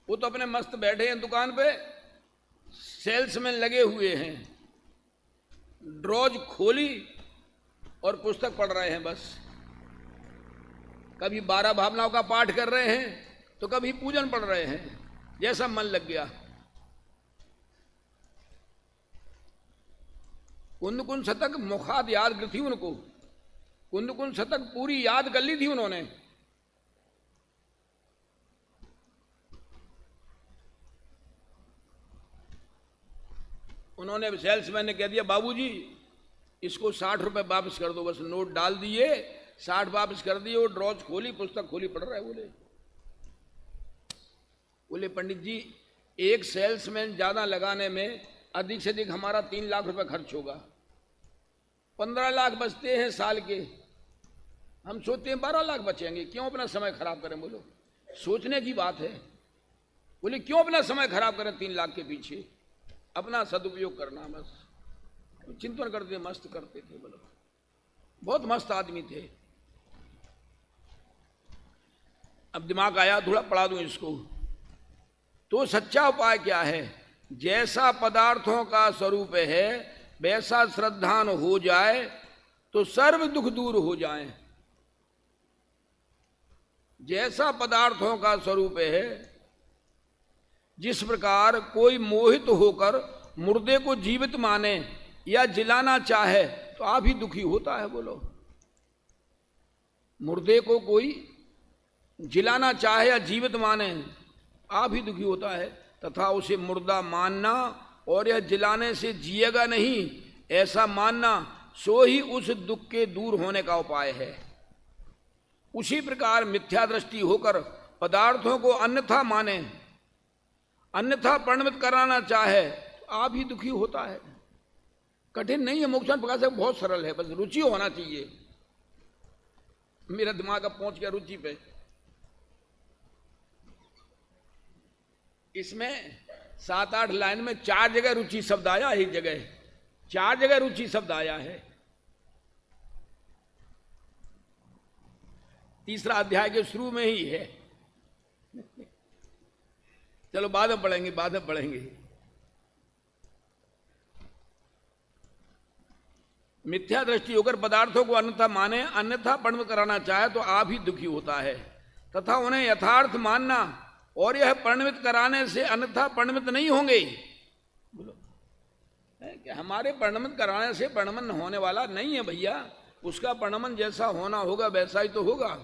[SPEAKER 1] वो तो अपने मस्त बैठे हैं दुकान पे, सेल्समैन लगे हुए हैं, ड्रॉज खोली और पुस्तक पढ़ रहे हैं बस। कभी 12 भावनाओं का पाठ कर रहे हैं तो कभी पूजन पढ़ रहे हैं, जैसा मन लग गया। कुंद कुंद शतक मुखाद याद थी उनको, कुंद कुंद शतक पूरी याद कर ली थी उन्होंने। उन्होंने सेल्समैन ने कह दिया, बाबूजी इसको 60 रुपए वापस कर दो। बस नोट डाल दिए, 60 वापस कर दिए। वो ड्रॉज खोली, पुस्तक खोली, पढ़ रहा है। बोले पंडित जी, एक सेल्समैन ज्यादा लगाने में अधिक से अधिक हमारा 3 लाख रुपए खर्च होगा, 15 लाख बचते हैं साल के। हम सोचते हैं 12 लाख बचेंगे, क्यों अपना समय खराब करें। बोलो, सोचने की बात है। बोले क्यों अपना समय खराब करें 3 लाख के पीछे, अपना सदुपयोग करना बस। चिंतन करते, मस्त करते थे। बोलो, बहुत मस्त आदमी थे। अब दिमाग आया, थोड़ा पढ़ा दूं इसको। तो सच्चा उपाय क्या है? जैसा पदार्थों का स्वरूप है वैसा श्रद्धान हो जाए तो सर्व दुख दूर हो जाए। जैसा पदार्थों का स्वरूप है, जिस प्रकार कोई मोहित होकर मुर्दे को जीवित माने या जिलाना चाहे तो आप ही दुखी होता है। बोलो, मुर्दे को कोई जिलाना चाहे या जीवित माने आप ही दुखी होता है, तथा उसे मुर्दा मानना और यह जिलाने से जिएगा नहीं ऐसा मानना, सो ही उस दुख के दूर होने का उपाय है। उसी प्रकार मिथ्या दृष्टि होकर पदार्थों को अन्यथा माने, अन्यथा परिणमित कराना चाहे तो आप ही दुखी होता है। कठिन नहीं है मोक्षण प्रकाश, बहुत सरल है, बस रुचि होना चाहिए। मेरा दिमाग अब पहुंच गया रुचि पे। इसमें 7-8 लाइन में 4 जगह रुचि शब्द आया, एक जगह 4 जगह रुचि शब्द आया है। तीसरा अध्याय के शुरू में ही है। चलो बाद में पढ़ेंगे, बाद में पढ़ेंगे। मिथ्या दृष्टि होकर पदार्थों को अन्यथा माने, अन्यथा परिणमित कराना चाहे तो आप ही दुखी होता है, तथा उन्हें यथार्थ मानना और यह परिणमित कराने से अन्यथा परिणमित नहीं होंगे। बोलो, कि हमारे परिणमित कराने से परिणमन होने वाला नहीं है भैया, उसका परिणमन जैसा होना होगा वैसा ही तो होगा।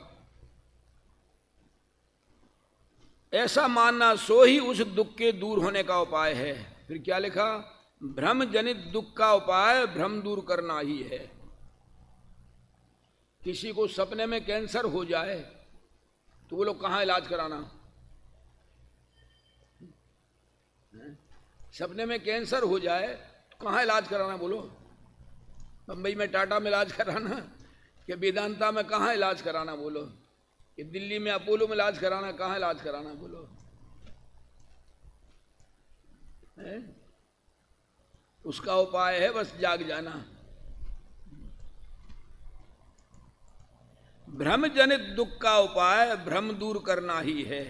[SPEAKER 1] ऐसा मानना सो ही उस दुख के दूर होने का उपाय है। फिर क्या लिखा? भ्रम जनित दुख का उपाय भ्रम दूर करना ही है। किसी को सपने में कैंसर हो जाए तो वो लोग कहाँ इलाज कराना? सपने में कैंसर हो जाए तो कहाँ इलाज कराना? बोलो, बंबई में टाटा में इलाज कराना कि वेदांता में कहाँ इलाज कराना? बोलो, कि दिल्ली में अपोलो में इलाज कराना? कहाँ इलाज कराना? बोलो, उसका उपाय है बस जाग जाना। भ्रम जनित दुख का उपाय भ्रम दूर करना ही है।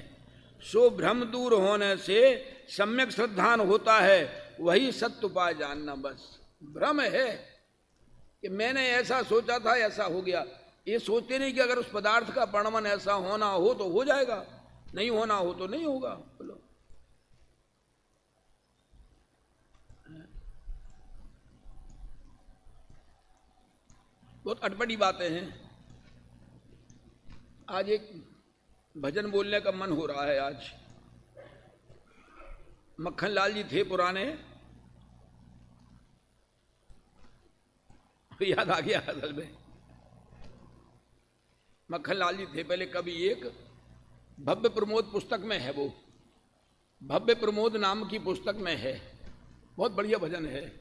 [SPEAKER 1] सो भ्रम दूर होने से सम्यक श्रद्धान होता है, वही सत्य उपाय जानना। बस भ्रम है कि मैंने ऐसा सोचा था ऐसा हो गया, ये सोचते नहीं कि अगर उस पदार्थ का परिणमन ऐसा होना हो तो हो जाएगा, नहीं होना हो तो नहीं होगा। बोलो बहुत अटपटी बातें हैं। आज एक भजन बोलने का मन हो रहा है। आज मक्खन लाल जी थे पुराने, याद आ गया असल में। मक्खन लाल जी थे पहले कभी, एक भव्य प्रमोद पुस्तक में है, वो भव्य प्रमोद नाम की पुस्तक में है, बहुत बढ़िया भजन है,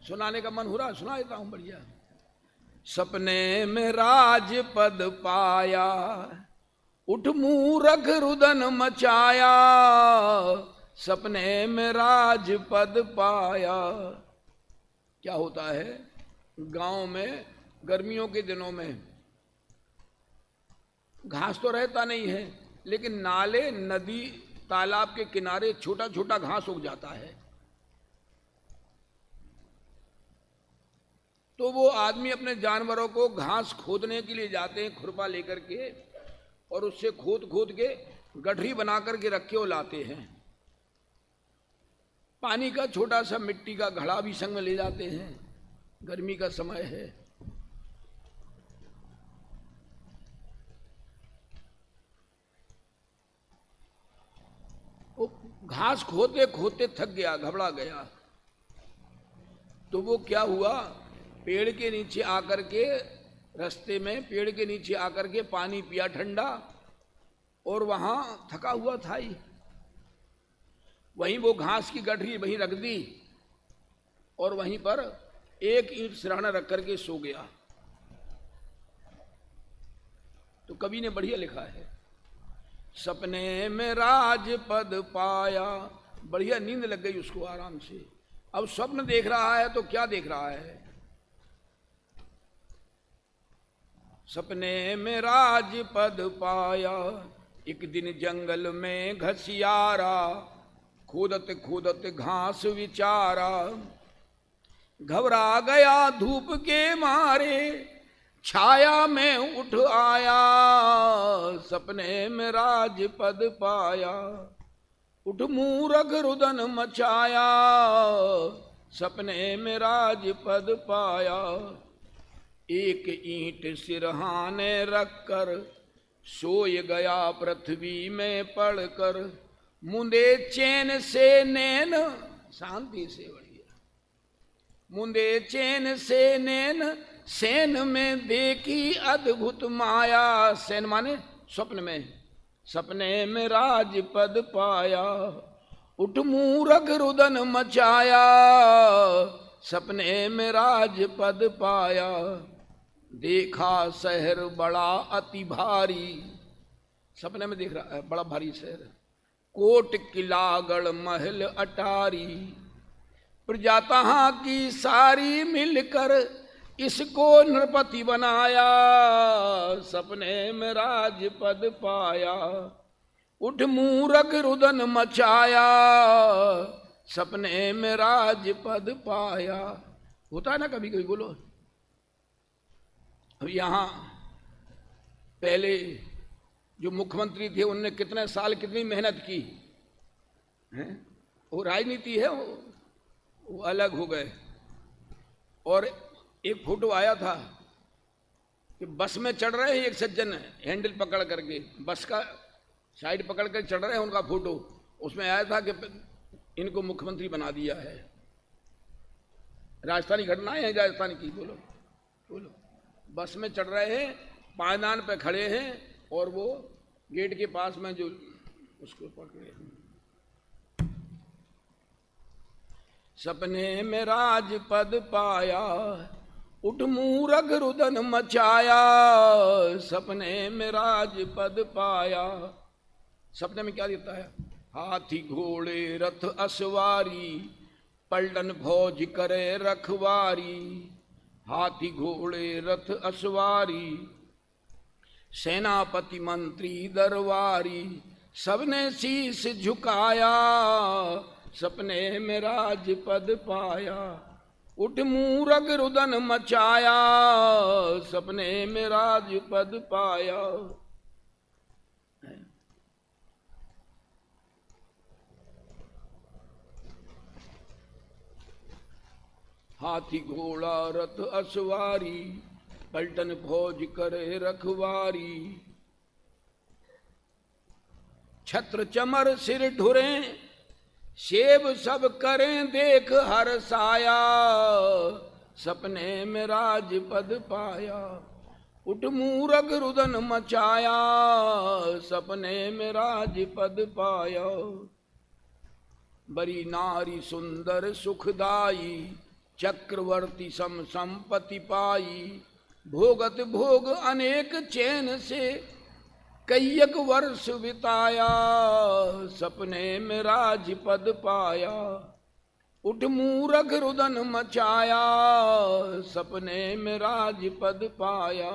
[SPEAKER 1] सुनाने का मन हो रहा, सुना देता हूं। बढ़िया। सपने में राजपद पाया, उठ मूरख रुदन मचाया, सपने में राजपद पाया। क्या होता है, गांव में गर्मियों के दिनों में घास तो रहता नहीं है, लेकिन नाले, नदी, तालाब के किनारे छोटा छोटा घास उग जाता है। तो वो आदमी अपने जानवरों को घास खोदने के लिए जाते हैं खुरपा लेकर के, और उससे खोद खोद के गठरी बना करके रखे वो लाते हैं। पानी का छोटा सा मिट्टी का घड़ा भी संग में ले जाते हैं, गर्मी का समय है। वो घास खोदते खोदते थक गया, घबरा गया, तो वो क्या हुआ, पेड़ के नीचे आकर के, रास्ते में पेड़ के नीचे आकर के पानी पिया ठंडा, और वहां थका हुआ था ही, वहीं वो घास की गठरी वहीं रख दी, और वहीं पर एक ईंट सिरहाना रख करके सो गया। तो कवि ने बढ़िया लिखा है, सपने में राजपद पाया, बढ़िया नींद लग गई उसको आराम से। अब स्वप्न देख रहा है तो क्या देख रहा है, सपने में राजपद पाया, एक दिन जंगल में घसियारा, खोदत खोदत घास विचारा, घबरा गया धूप के मारे, छाया में उठ आया, सपने में राजपद पाया, उठ मूरख रुदन मचाया, सपने में राजपद पाया। एक ईंट सिरहाने रखकर सोय गया पृथ्वी में पड़कर, मुंदे चैन से नैन, शांति से, बढ़िया, मुंदे चैन से नैन, सैन में देखी अद्भुत माया, सैन माने स्वप्न में, सपने में राजपद पाया, उठ मूरख रुदन मचाया, सपने में राजपद पाया। देखा शहर बड़ा अति भारी, सपने में देख रहा है बड़ा भारी शहर, कोट किला गढ़ महल अटारी, प्रजा तहां की सारी मिलकर इसको नृपति बनाया, सपने में राजपद पाया, उठ मूरख रुदन मचाया, सपने में राजपद पाया। होता है ना कभी कभी, बोलो। अब यहां पहले जो मुख्यमंत्री थे उनने कितने साल कितनी मेहनत की है, वो राजनीति है, वो अलग हो गए। और एक फोटो आया था कि बस में चढ़ रहे हैं एक सज्जन हैंडल पकड़ करके, बस का साइड पकड़ कर चढ़ रहे हैं, उनका फोटो उसमें आया था कि इनको मुख्यमंत्री बना दिया है। राजस्थानी घटना है राजस्थान की, बोलो बोलो। बस में चढ़ रहे हैं, पायदान पे खड़े हैं, और वो गेट के पास में जो उसको पकड़े, सपने में राजपद पाया, उठ मूरख रुदन मचाया, सपने में राजपद पाया। सपने में क्या देता है, हाथी घोड़े रथ असवारी, पलटन फौज करे रखवारी, हाथी घोड़े रथ असवारी, सेनापति मंत्री दरबारी, सबने शीश झुकाया, सपने में राज पद पाया। उठ मूरग रुदन मचाया, सपने में राज पद पाया। हाथी घोड़ा रथ असवारी, पलटन फौज करे रखवारी। छत्र चमर सिर ढुरे, सेब सब करें देख हर साया, सपने में राज पद पाया। उठ मूरग रुदन मचाया, सपने में राज पद पाया। बड़ी नारी सुंदर सुखदाई, चक्रवर्ती सम संपत्ति पाई। भोगत भोग अनेक चैन से, कईयक वर्ष बिताया, सपने में राज पद पाया। उठ मूरख रुदन मचाया, सपने में राज पद पाया।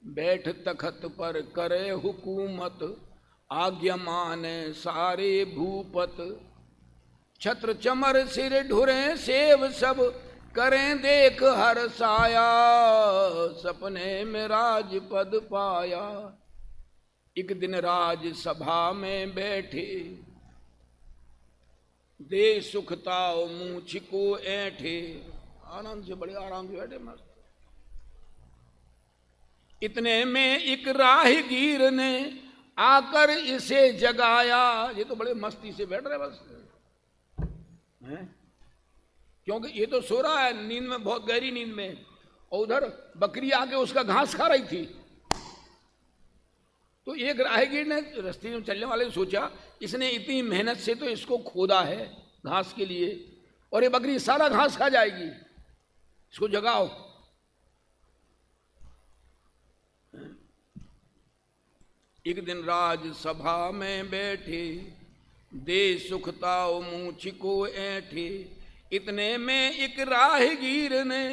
[SPEAKER 1] बैठ तखत पर करे हुकूमत, आज्ञा माने सारे भूपत। छत्र चमर सिर ढुरे, सेव सब करें देख हर साया, सपने में राज पद पाया। एक दिन राज सभा में बैठे, दे सुखताओ मूछ को ऐठे। आराम से, बड़े आराम से बैठे मस्त। इतने में एक राहगीर ने आकर इसे जगाया। ये तो बड़े मस्ती से बैठ रहे बस हैं? क्योंकि ये तो सो रहा है नींद में, बहुत गहरी नींद में, और उधर बकरी आके उसका घास खा रही थी। तो एक राहगीर ने, रास्ते में चलने वाले ने सोचा, इसने इतनी मेहनत से तो इसको खोदा है घास के लिए, और ये बकरी सारा घास खा जाएगी, इसको जगाओ। एक दिन राज सभा में बैठे, दे सुखताओ मूछ को ऐठे। इतने में एक राहगीर ने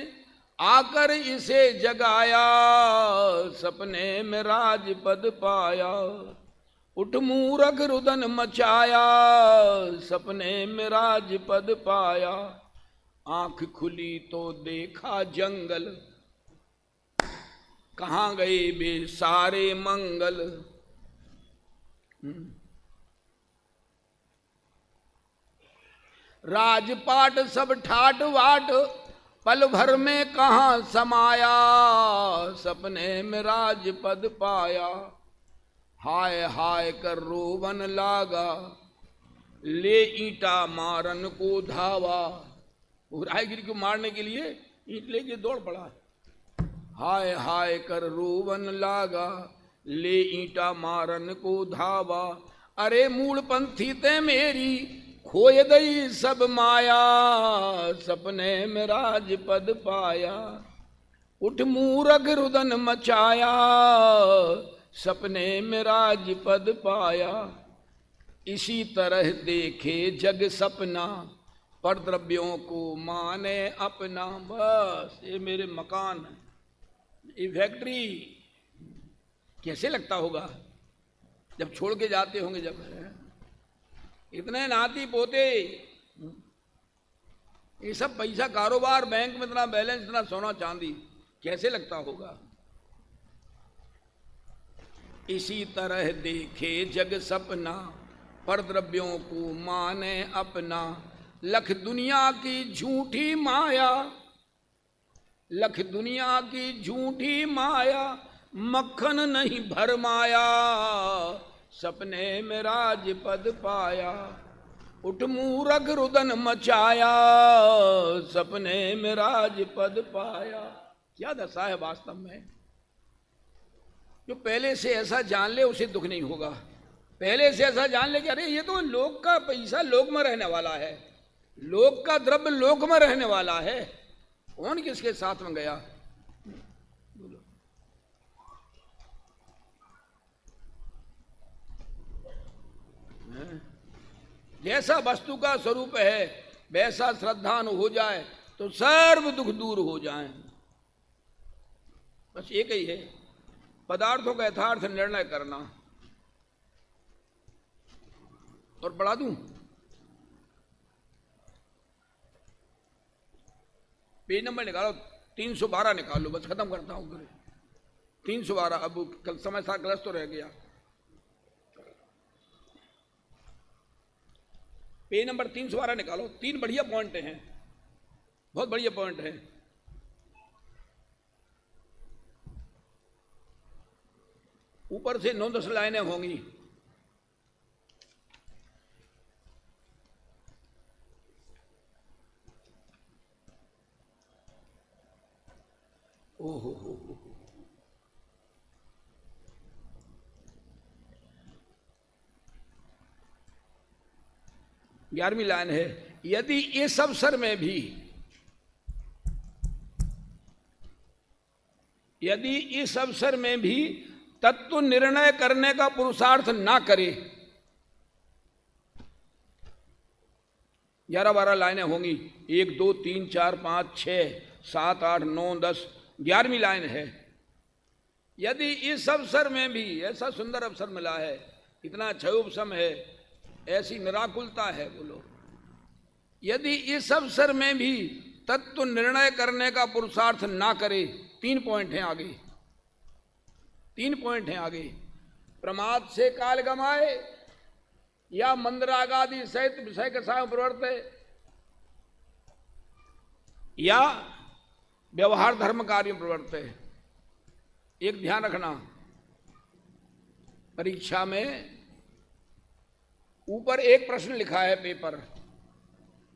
[SPEAKER 1] आकर इसे जगाया, सपने में राज पद पाया। उठ मूरख रुदन मचाया, सपने में राज पद पाया। आंख खुली तो देखा जंगल, कहाँ गए बे सारे मंगल। राजपाट सब ठाट वाट, पल भर में कहाँ समाया, सपने में राज पद पाया। हाय हाय कर रोवन लागा, ले ईंटा मारन को धावा। राहगीर को मारने के लिए ईंट लेके दौड़ पड़ा। हाय हाय कर रोवन लागा, ले ईंटा मारन को धावा। अरे मूल पंथी ते मेरी, खोय दई सब माया, सपने में राज पद पाया। उठ मूरख रुदन मचाया, सपने में राज पद पाया। इसी तरह देखे जग सपना, पर द्रव्यों को माने अपना। बस ये मेरे मकान, ये फैक्ट्री, कैसे लगता होगा जब छोड़ के जाते होंगे, जब इतने नाती पोते, ये सब पैसा, कारोबार, बैंक में इतना बैलेंस, इतना सोना चांदी, कैसे लगता होगा। इसी तरह देखे जग सपना, पर द्रव्यों को माने अपना। लख दुनिया की झूठी माया, लख दुनिया की झूठी माया, मक्खन नहीं भरमाया, सपने में राज पद पाया। उठ मूरख रुदन मचाया, सपने में राज पद पाया। क्या दशा है वास्तव में। जो पहले से ऐसा जान ले उसे दुख नहीं होगा। पहले से ऐसा जान ले कि अरे ये तो लोक का पैसा लोक में रहने वाला है, लोक का द्रव्य लोक में रहने वाला है, कौन किसके साथ में गया। जैसा वस्तु का स्वरूप है वैसा श्रद्धान हो जाए तो सर्व दुख दूर हो जाएं। बस एक ही है, पदार्थों का यथार्थ निर्णय करना। और बढ़ा दूं, पेज नंबर निकालो, 312 निकाल लो, बस खत्म करता हूं फिर। 312, अब कल समय साथ ग्रस्त तो रह गया। पेज नंबर 312 निकालो, 3 बढ़िया पॉइंट हैं, बहुत बढ़िया पॉइंट है। ऊपर से 9-10 लाइनें होंगी। ओहो हो 11वीं लाइन है, यदि इस अवसर में भी, यदि इस अवसर में भी तत्व निर्णय करने का पुरुषार्थ ना करे। 11-12 लाइनें होंगी, 1 2 3 4 5 6 7 8 9 10, 11वीं लाइन है, यदि इस अवसर में भी, ऐसा सुंदर अवसर मिला है, इतना अच्छा उपशम है, ऐसी निराकुलता है, बोलो, यदि इस अवसर में भी तत्व निर्णय करने का पुरुषार्थ ना करे। 3 पॉइंट हैं आगे, 3 पॉइंट हैं आगे। प्रमाद से काल गमाए, या मंदरागादि सहित विषय के साथ प्रवर्ते, या व्यवहार धर्म कार्य प्रवर्ते। एक ध्यान रखना, परीक्षा में ऊपर एक प्रश्न लिखा है पेपर,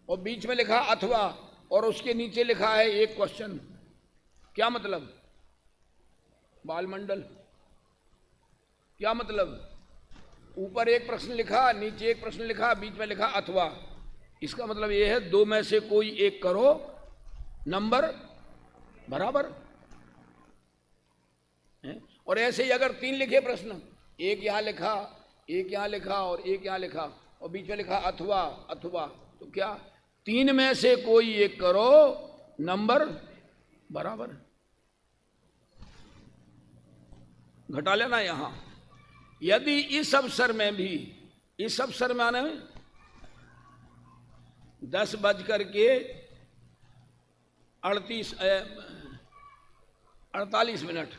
[SPEAKER 1] और बीच में लिखा अथवा, और उसके नीचे लिखा है एक क्वेश्चन। क्या मतलब? बालमंडल, क्या मतलब? ऊपर एक प्रश्न लिखा, नीचे एक प्रश्न लिखा, बीच में लिखा अथवा। इसका मतलब यह है 2 में से कोई एक करो, नंबर बराबर है। और ऐसे ही अगर 3 लिखे प्रश्न, एक यहां लिखा, एक यहां लिखा और एक यहां लिखा, और बीच में लिखा अथवा अथवा, तो क्या 3 में से कोई एक करो, नंबर बराबर। घटा लेना यहां, यदि इस अवसर में भी, इस अवसर में आने 10:48,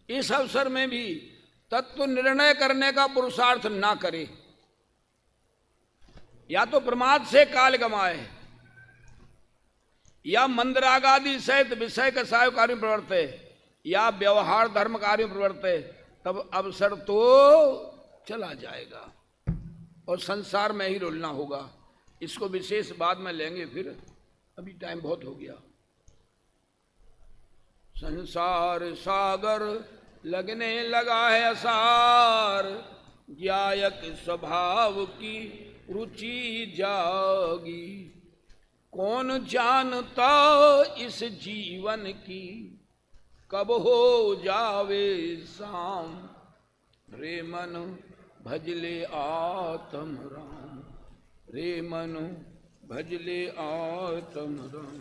[SPEAKER 1] इस अवसर में भी तत्व निर्णय करने का पुरुषार्थ ना करे, या तो प्रमाद से काल गमाए, या मंदरागादि सहित विषय के साय कार्य प्रवर्ते, या व्यवहार धर्म कार्य प्रवर्ते, तब अवसर तो चला जाएगा और संसार में ही रुलना होगा। इसको विशेष बाद में लेंगे, फिर अभी टाइम बहुत हो गया। संसार सागर लगने लगा है असार, ज्ञायक स्वभाव की रुचि जागी, कौन जानता इस जीवन की कब हो जावे शाम, रे मन भजले आत्म राम, रे मन भजले आत्म राम।